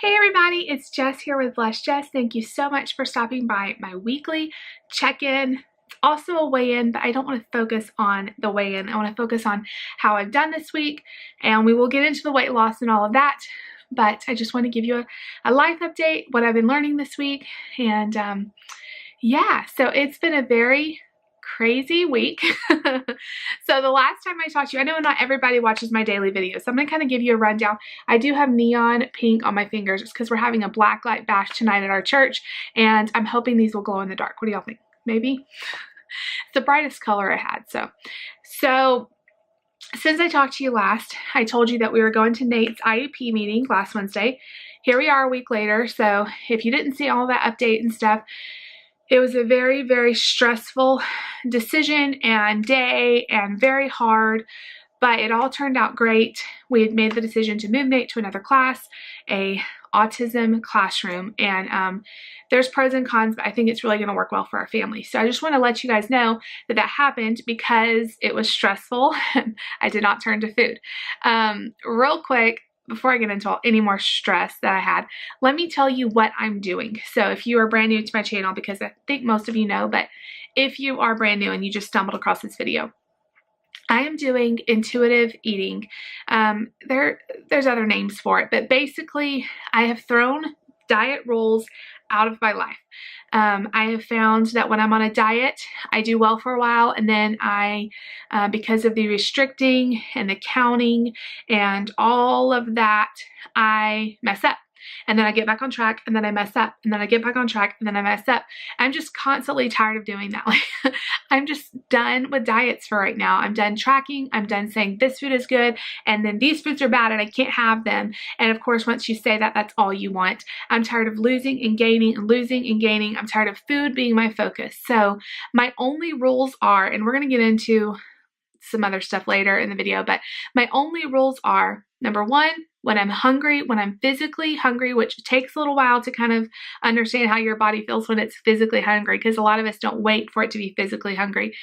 Hey everybody, it's Jess here with Bless Jess. Thank you so much for stopping by my weekly check-in. It's also a weigh-in, but I don't want to focus on the weigh-in. I want to focus on how I've done this week, and we will get into the weight loss and all of that. But I just want to give you a life update, what I've been learning this week, and yeah, so it's been a very crazy week. So the last time I talked to you, I know not everybody watches my daily videos, so I'm going to kind of give you a rundown. I do have neon pink on my fingers just because we're having a black light bash tonight at our church, and I'm hoping these will glow in the dark. What do y'all think? Maybe? It's the brightest color I had. So since I talked to you last, I told you that we were going to Nate's IEP meeting last Wednesday. Here we are a week later, so if you didn't see all that update and stuff, it was a very, very stressful decision and day and very hard, but it all turned out great. We had made the decision to move Nate to another class, a autism classroom, and there's pros and cons, but I think it's really going to work well for our family. So I just want to let you guys know that that happened because it was stressful. I did not turn to food. Real quick, before I get into any more stress that I had, let me tell you what I'm doing. So if you are brand new to my channel, because I think most of you know, but if you are brand new and you just stumbled across this video, I am doing intuitive eating. There's other names for it, but basically I have thrown diet rules out of my life. I have found that when I'm on a diet, I do well for a while, and then because of the restricting and the counting and all of that, I mess up. And then I get back on track, and then I mess up, and then I get back on track, and then I mess up. I'm just constantly tired of doing that. Like, I'm just done with diets for right now. I'm done tracking. I'm done saying this food is good, and then these foods are bad, and I can't have them. And of course, once you say that, that's all you want. I'm tired of losing and gaining and losing and gaining. I'm tired of food being my focus. So my only rules are, and we're going to get into some other stuff later in the video, but my only rules are, number one, when I'm hungry, when I'm physically hungry, which takes a little while to kind of understand how your body feels when it's physically hungry, because a lot of us don't wait for it to be physically hungry.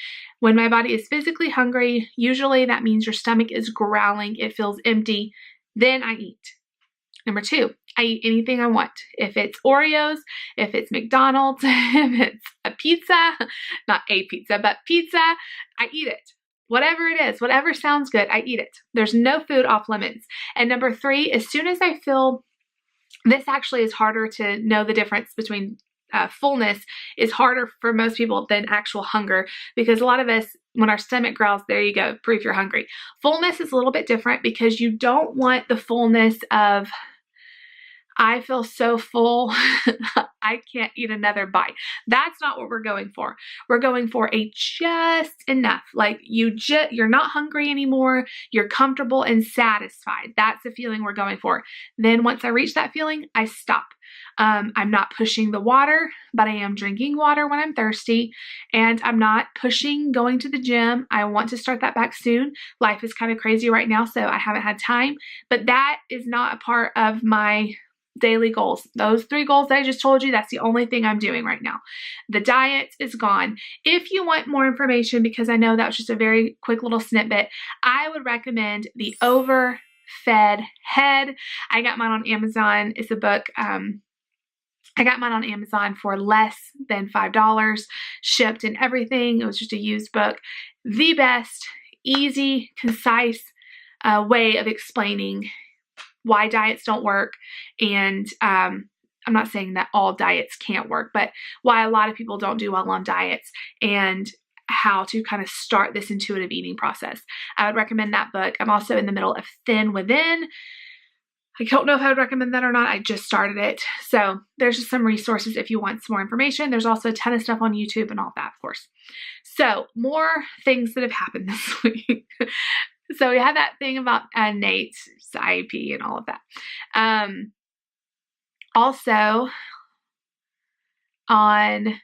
When my body is physically hungry, usually that means your stomach is growling, it feels empty, then I eat. Number two, I eat anything I want. If it's Oreos, if it's McDonald's, if it's a pizza, not a pizza, but pizza, I eat it. Whatever it is, whatever sounds good, I eat it. There's no food off limits. And number three, as soon as I feel, this actually is harder to know the difference between fullness is harder for most people than actual hunger, because a lot of us, when our stomach growls, there you go, proof you're hungry. Fullness is a little bit different because you don't want the fullness of, I feel so full, I can't eat another bite. That's not what we're going for. We're going for a just enough. Like you're not hungry anymore. You're comfortable and satisfied. That's the feeling we're going for. Then once I reach that feeling, I stop. I'm not pushing the water, but I am drinking water when I'm thirsty, and I'm not pushing going to the gym. I want to start that back soon. Life is kind of crazy right now, so I haven't had time, but that is not a part of my daily goals. Those three goals that I just told you, that's the only thing I'm doing right now. The diet is gone. If you want more information, because I know that was just a very quick little snippet, I would recommend The Overfed Head. I got mine on Amazon. It's a book. I got mine on Amazon for less than $5, shipped and everything. It was just a used book. The best, easy, concise way of explaining why diets don't work, and I'm not saying that all diets can't work, but why a lot of people don't do well on diets and how to kind of start this intuitive eating process. I would recommend that book. I'm also in the middle of Thin Within. I don't know if I would recommend that or not. I just started it. So there's just some resources if you want some more information. There's also a ton of stuff on YouTube and all that, of course. So more things that have happened this week. So we had that thing about Nate's IEP and all of that. Also, on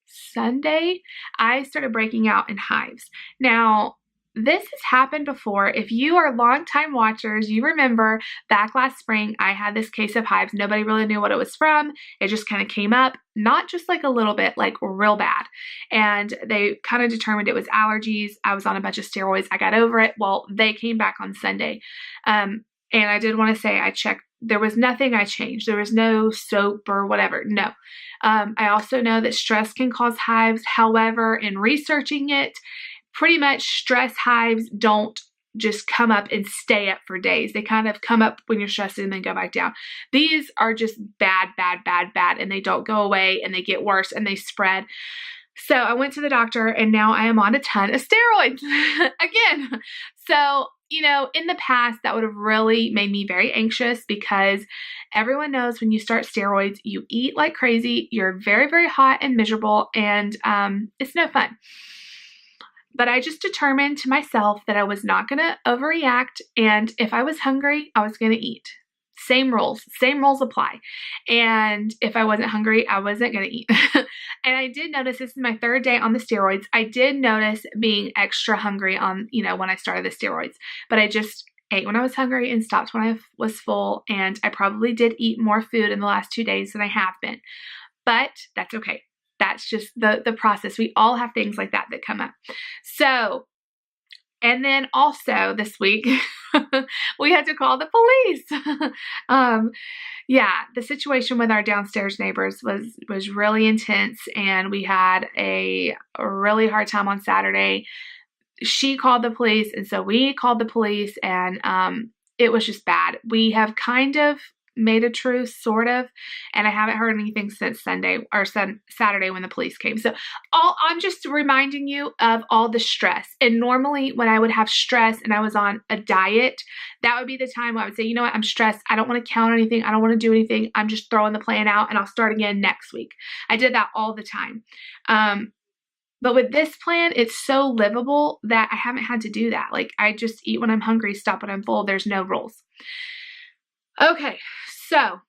Sunday, I started breaking out in hives. Now, this has happened before. If you are longtime watchers, you remember back last spring, I had this case of hives. Nobody really knew what it was from. It just kind of came up, not just like a little bit, like real bad. And they kind of determined it was allergies. I was on a bunch of steroids. I got over it. Well, they came back on Sunday. And I did want to say I checked There was nothing I changed. There was no soap or whatever. No. I also know that stress can cause hives. However, in researching it, pretty much stress hives don't just come up and stay up for days. They kind of come up when you're stressed and then go back down. These are just bad, bad, bad, bad, and they don't go away, and they get worse and they spread. So I went to the doctor, and now I am on a ton of steroids again. So, you know, in the past, that would have really made me very anxious, because everyone knows when you start steroids, you eat like crazy, you're very, very hot and miserable, and it's no fun. But I just determined to myself that I was not going to overreact, and if I was hungry, I was going to eat. Same rules apply. And if I wasn't hungry, I wasn't going to eat. And I did notice, this is my third day on the steroids, I did notice being extra hungry on, you know, when I started the steroids, but I just ate when I was hungry and stopped when I was full. And I probably did eat more food in the last 2 days than I have been, but that's okay. That's just the process. We all have things like that come up. So, and then also this week, we had to call the police. Yeah, the situation with our downstairs neighbors was really intense, and we had a really hard time on Saturday. She called the police, and so we called the police, and it was just bad. We have kind of made a truce, sort of, and I haven't heard anything since Sunday or Saturday when the police came. So I'm just reminding you of all the stress. And normally when I would have stress and I was on a diet, that would be the time I would say, you know what, I'm stressed. I don't want to count anything. I don't want to do anything. I'm just throwing the plan out and I'll start again next week. I did that all the time. But with this plan, it's so livable that I haven't had to do that. Like, I just eat when I'm hungry, stop when I'm full. There's no rules. Okay, so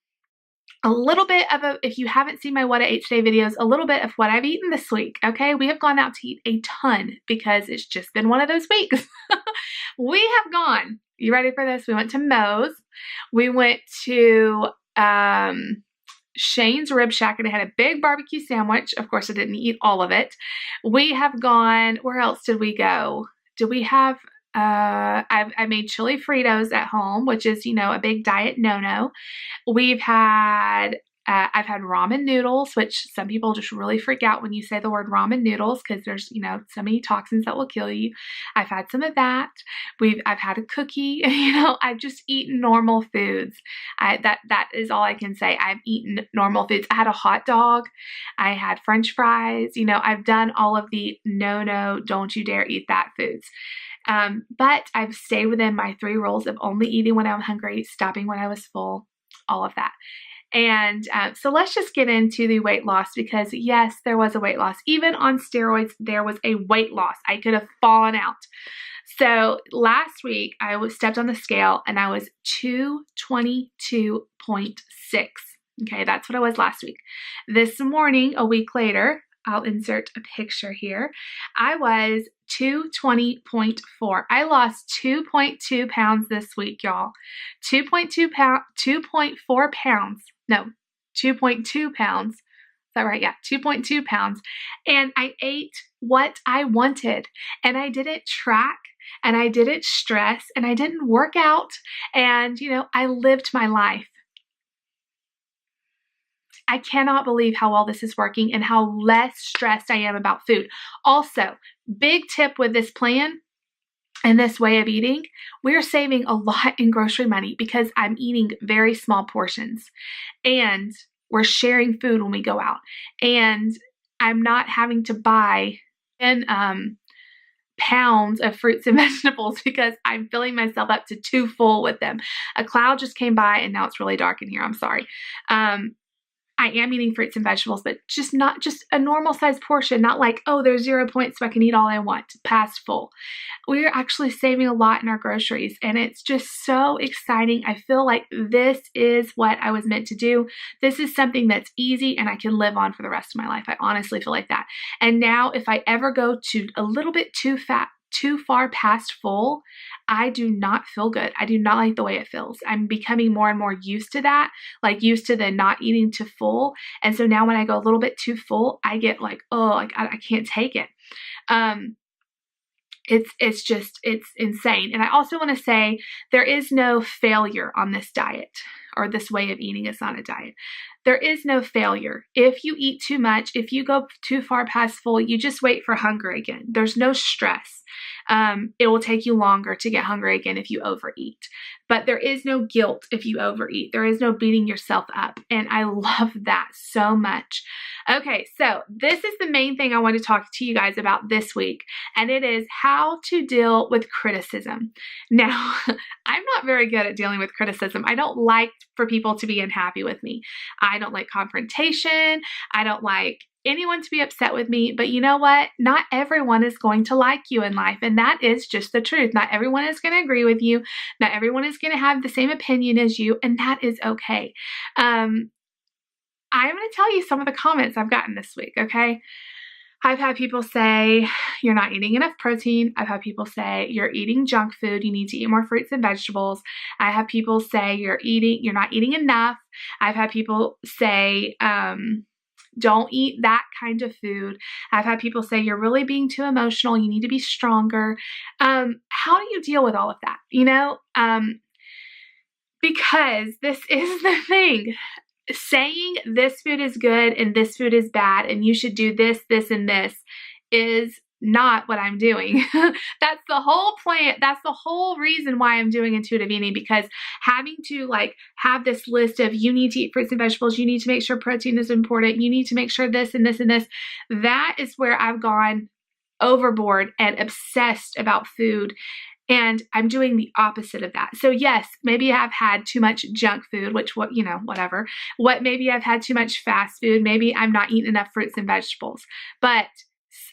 a little bit of if you haven't seen my What I Ate Today videos, a little bit of what I've eaten this week, okay? We have gone out to eat a ton because it's just been one of those weeks. We have gone, you ready for this? We went to Moe's. We went to Shane's Rib Shack, and I had a big barbecue sandwich. Of course, I didn't eat all of it. We have gone, where else did we go? Did we have... I made chili Fritos at home, which is, you know, a big diet no-no. We've had, I've had ramen noodles, which some people just really freak out when you say the word ramen noodles, because there's, you know, so many toxins that will kill you. I've had some of that. I've had a cookie. You know, I've just eaten normal foods. That is all I can say. I've eaten normal foods. I had a hot dog. I had French fries. You know, I've done all of the no, don't you dare eat that foods. But I've stayed within my 3 rules of only eating when I'm hungry, stopping when I was full, all of that. And so let's just get into the weight loss, because yes, there was a weight loss. Even on steroids, there was a weight loss. I could have fallen out. So last week I stepped on the scale and I was 222.6. Okay, that's what I was last week. This morning, a week later, I'll insert a picture here, I was 220.4. I lost 2.2 pounds this week, y'all. 2.4 pounds. No, 2.2 pounds. Is that right? Yeah, 2.2 pounds. And I ate what I wanted. And I didn't track, and I didn't stress, and I didn't work out. And, you know, I lived my life. I cannot believe how well this is working and how less stressed I am about food. Also, big tip with this plan and this way of eating, we're saving a lot in grocery money because I'm eating very small portions, and we're sharing food when we go out, and I'm not having to buy 10 pounds of fruits and vegetables because I'm filling myself up to too full with them. A cloud just came by and now it's really dark in here. I'm sorry. I am eating fruits and vegetables, but not just a normal size portion, not like, oh, there's 0 points so I can eat all I want, past full. We're actually saving a lot in our groceries, and it's just so exciting. I feel like this is what I was meant to do. This is something that's easy and I can live on for the rest of my life. I honestly feel like that. And now if I ever go to a little bit too far past full, I do not feel good. I do not like the way it feels. I'm becoming more and more used to that, like used to the not eating to full. And so now when I go a little bit too full, I get like, oh, like I can't take it. it's insane. And I also want to say there is no failure on this diet or this way of eating. It's not a diet. There is no failure. If you eat too much, if you go too far past full, you just wait for hunger again. There's no stress. It will take you longer to get hungry again if you overeat. But there is no guilt if you overeat. There is no beating yourself up. And I love that so much. Okay, so this is the main thing I want to talk to you guys about this week, and it is how to deal with criticism. Now, I'm not very good at dealing with criticism. I don't like for people to be unhappy with me. I don't like confrontation. I don't like anyone to be upset with me, but you know what? Not everyone is going to like you in life, and that is just the truth. Not everyone is going to agree with you. Not everyone is going to have the same opinion as you, and that is okay. I'm going to tell you some of the comments I've gotten this week, okay? I've had people say, you're not eating enough protein. I've had people say, you're eating junk food. You need to eat more fruits and vegetables. I have people say, you're not eating enough. I've had people say, don't eat that kind of food. I've had people say, you're really being too emotional. You need to be stronger. How do you deal with all of that? You know, because this is the thing. Saying this food is good and this food is bad and you should do this, this, and this is not what I'm doing. That's the whole plan. That's the whole reason why I'm doing intuitive eating, because having to have this list of you need to eat fruits and vegetables, you need to make sure protein is important, you need to make sure this and this and this, that is where I've gone overboard and obsessed about food. And I'm doing the opposite of that. So yes, maybe I've had too much junk food, whatever. Maybe I've had too much fast food. Maybe I'm not eating enough fruits and vegetables. But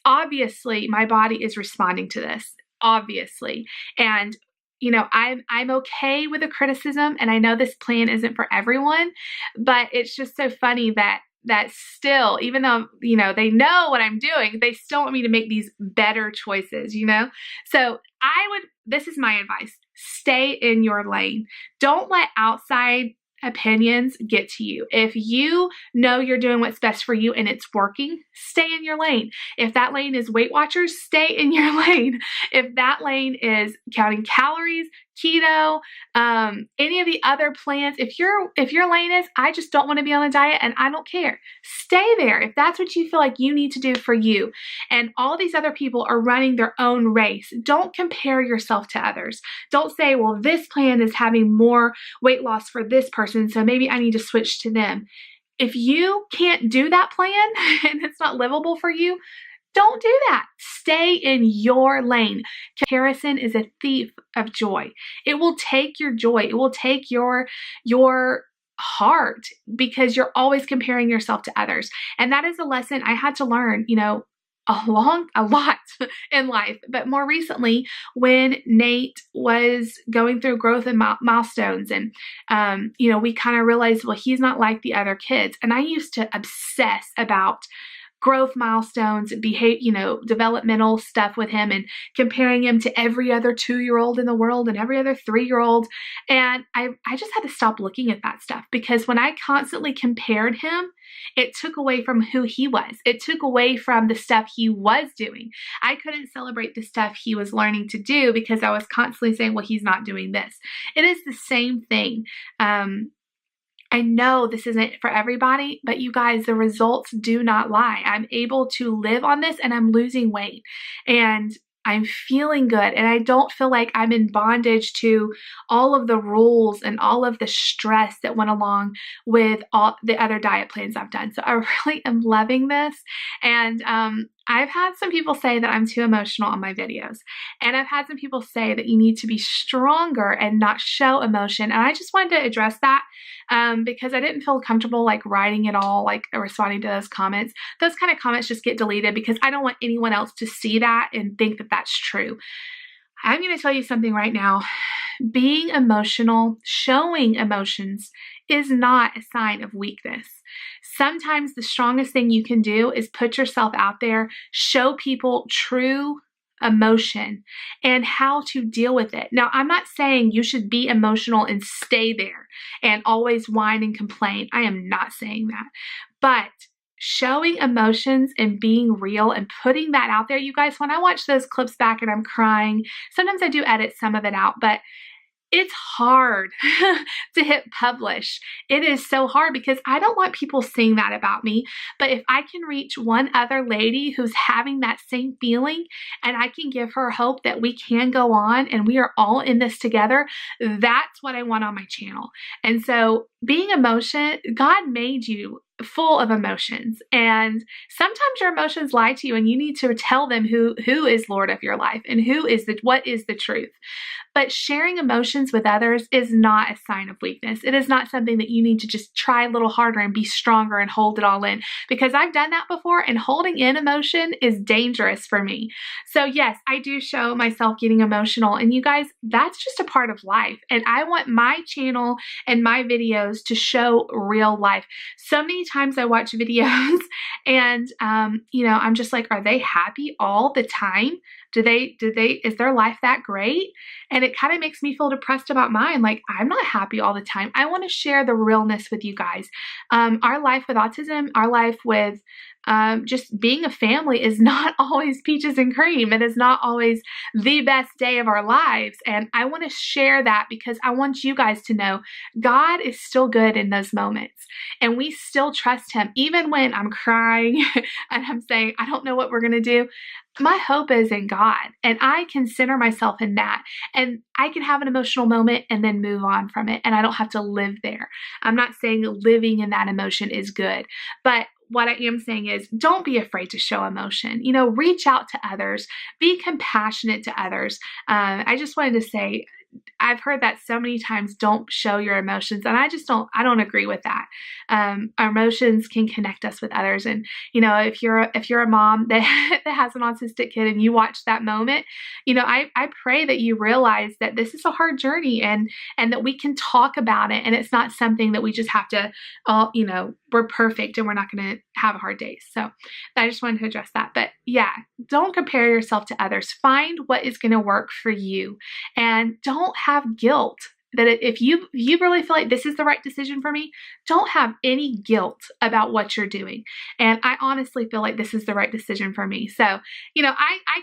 obviously my body is responding to this, obviously. And I'm okay with the criticism, and I know this plan isn't for everyone, but it's just so funny that still, even though, they know what I'm doing, they still want me to make these better choices, So this is my advice. Stay in your lane. Don't let outside opinions get to you. If you know you're doing what's best for you and it's working, stay in your lane. If that lane is Weight Watchers, stay in your lane. If that lane is counting calories, keto, any of the other plans, if your lane is, I just don't want to be on a diet and I don't care, stay there. If that's what you feel like you need to do for you, and all these other people are running their own race, don't compare yourself to others. Don't say, well, this plan is having more weight loss for this person, so maybe I need to switch to them. If you can't do that plan and it's not livable for you, don't do that. Stay in your lane. Comparison is a thief of joy. It will take your joy. It will take your heart, because you're always comparing yourself to others. And that is a lesson I had to learn, a lot in life. But more recently, when Nate was going through growth and milestones, and, we kind of realized, well, he's not like the other kids. And I used to obsess about growth milestones, developmental stuff with him, and comparing him to every other 2-year-old in the world and every other 3-year-old. And I just had to stop looking at that stuff, because when I constantly compared him, it took away from who he was. It took away from the stuff he was doing. I couldn't celebrate the stuff he was learning to do because I was constantly saying, well, he's not doing this. It is the same thing. I know this isn't for everybody, but you guys, the results do not lie. I'm able to live on this, and I'm losing weight, and I'm feeling good, and I don't feel like I'm in bondage to all of the rules and all of the stress that went along with all the other diet plans I've done. So I really am loving this. And I've had some people say that I'm too emotional on my videos, and I've had some people say that you need to be stronger and not show emotion. And I just wanted to address that because I didn't feel comfortable writing it all, responding to those comments. Those kind of comments just get deleted, because I don't want anyone else to see that and think that that's true. I'm going to tell you something right now. Being emotional, showing emotions, is not a sign of weakness. Sometimes the strongest thing you can do is put yourself out there, show people true emotion and how to deal with it. Now, I'm not saying you should be emotional and stay there and always whine and complain. I am not saying that. But showing emotions and being real and putting that out there. You guys, when I watch those clips back and I'm crying, sometimes I do edit some of it out, but it's hard to hit publish. It is so hard because I don't want people seeing that about me. But if I can reach one other lady who's having that same feeling and I can give her hope that we can go on and we are all in this together, that's what I want on my channel. And so being emotion, God made you full of emotions, and sometimes your emotions lie to you and you need to tell them who is Lord of your life and what is the truth. But sharing emotions with others is not a sign of weakness. It is not something that you need to just try a little harder and be stronger and hold it all in, because I've done that before, and holding in emotion is dangerous for me. So yes, I do show myself getting emotional, and you guys, that's just a part of life. And I want my channel and my videos to show real life. So many times I watch videos and, I'm just like, are they happy all the time? Is their life that great? And it kind of makes me feel depressed about mine. Like, I'm not happy all the time. I want to share the realness with you guys. Our life with autism, our life with just being a family is not always peaches and cream. It is not always the best day of our lives. And I want to share that because I want you guys to know God is still good in those moments. And we still trust Him. Even when I'm crying and I'm saying, I don't know what we're going to do. My hope is in God, and I consider myself in that, and I can have an emotional moment and then move on from it, and I don't have to live there. I'm not saying living in that emotion is good, but what I am saying is don't be afraid to show emotion. Reach out to others, be compassionate to others. I just wanted to say, I've heard that so many times, don't show your emotions. And I don't agree with that. Our emotions can connect us with others. And, if you're a mom that has an autistic kid and you watch that moment, I pray that you realize that this is a hard journey and that we can talk about it. And it's not something that we just have to, we're perfect and we're not going to have hard days. So I just wanted to address that. But yeah, don't compare yourself to others. Find what is going to work for you, and don't have guilt. That if you really feel like this is the right decision for me, don't have any guilt about what you're doing. And I honestly feel like this is the right decision for me. So, I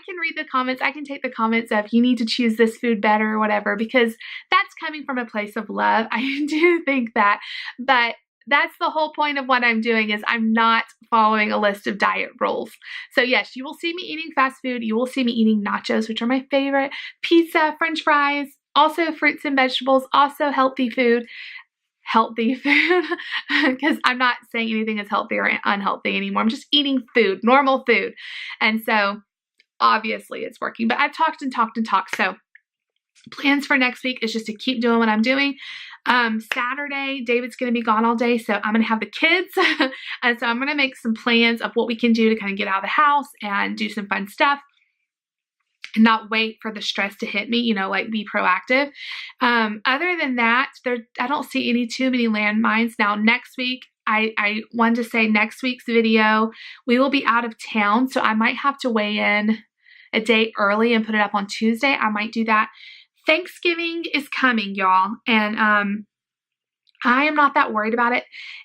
can read the comments. I can take the comments of you need to choose this food better or whatever, because that's coming from a place of love. I do think that, but that's the whole point of what I'm doing, is I'm not following a list of diet rules. So yes, you will see me eating fast food. You will see me eating nachos, which are my favorite, pizza, French fries, also fruits and vegetables, also healthy food, because I'm not saying anything is healthy or unhealthy anymore. I'm just eating food, normal food. And so obviously it's working, but I've talked and talked and talked. So plans for next week is just to keep doing what I'm doing. Saturday, David's going to be gone all day, so I'm going to have the kids. And so I'm going to make some plans of what we can do to kind of get out of the house and do some fun stuff and not wait for the stress to hit me, like be proactive. Other than that, I don't see too many landmines. Now, next week, I wanted to say next week's video, we will be out of town, so I might have to weigh in a day early and put it up on Tuesday. I might do that. Thanksgiving is coming, y'all, and I am not that worried about it.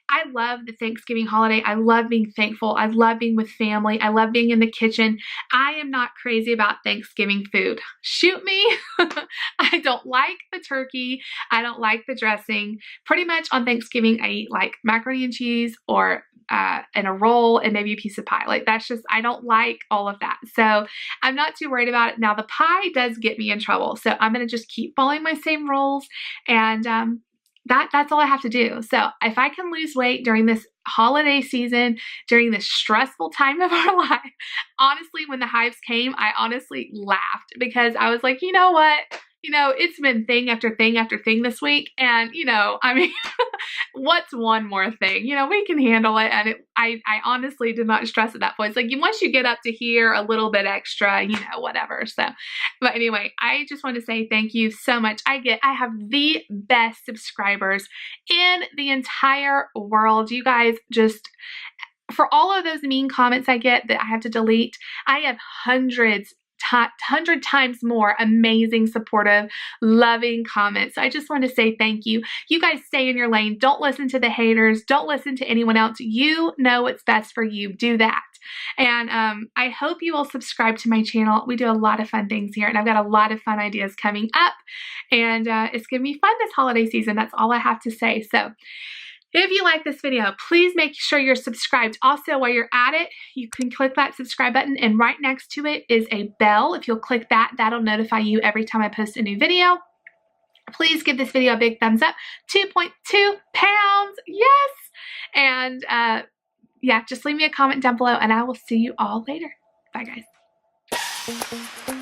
I love the Thanksgiving holiday. I love being thankful. I love being with family. I love being in the kitchen. I am not crazy about Thanksgiving food. Shoot me. I don't like the turkey. I don't like the dressing. Pretty much on Thanksgiving, I eat like macaroni and cheese or and a roll and maybe a piece of pie. Like that's just, I don't like all of that. So I'm not too worried about it. Now the pie does get me in trouble. So I'm going to just keep following my same rules, and that's all I have to do. So if I can lose weight during this holiday season, during this stressful time of our life, honestly, when the hives came, I honestly laughed because I was like, you know what? It's been thing after thing after thing this week. And, what's one more thing? We can handle it. And I honestly did not stress at that point. It's like, once you get up to here, a little bit extra, whatever. So, but anyway, I just want to say thank you so much. I have the best subscribers in the entire world. You guys just, for all of those mean comments I get that I have to delete, I have hundreds 100 times more amazing, supportive, loving comments. So I just want to say thank you. You guys stay in your lane. Don't listen to the haters. Don't listen to anyone else. You know what's best for you. Do that. And I hope you will subscribe to my channel. We do a lot of fun things here, and I've got a lot of fun ideas coming up, and it's going to be fun this holiday season. That's all I have to say. So if you like this video, please make sure you're subscribed. Also, while you're at it, you can click that subscribe button, and right next to it is a bell. If you'll click that, that'll notify you every time I post a new video. Please give this video a big thumbs up. 2.2 pounds, yes! And yeah, just leave me a comment down below, and I will see you all later. Bye, guys.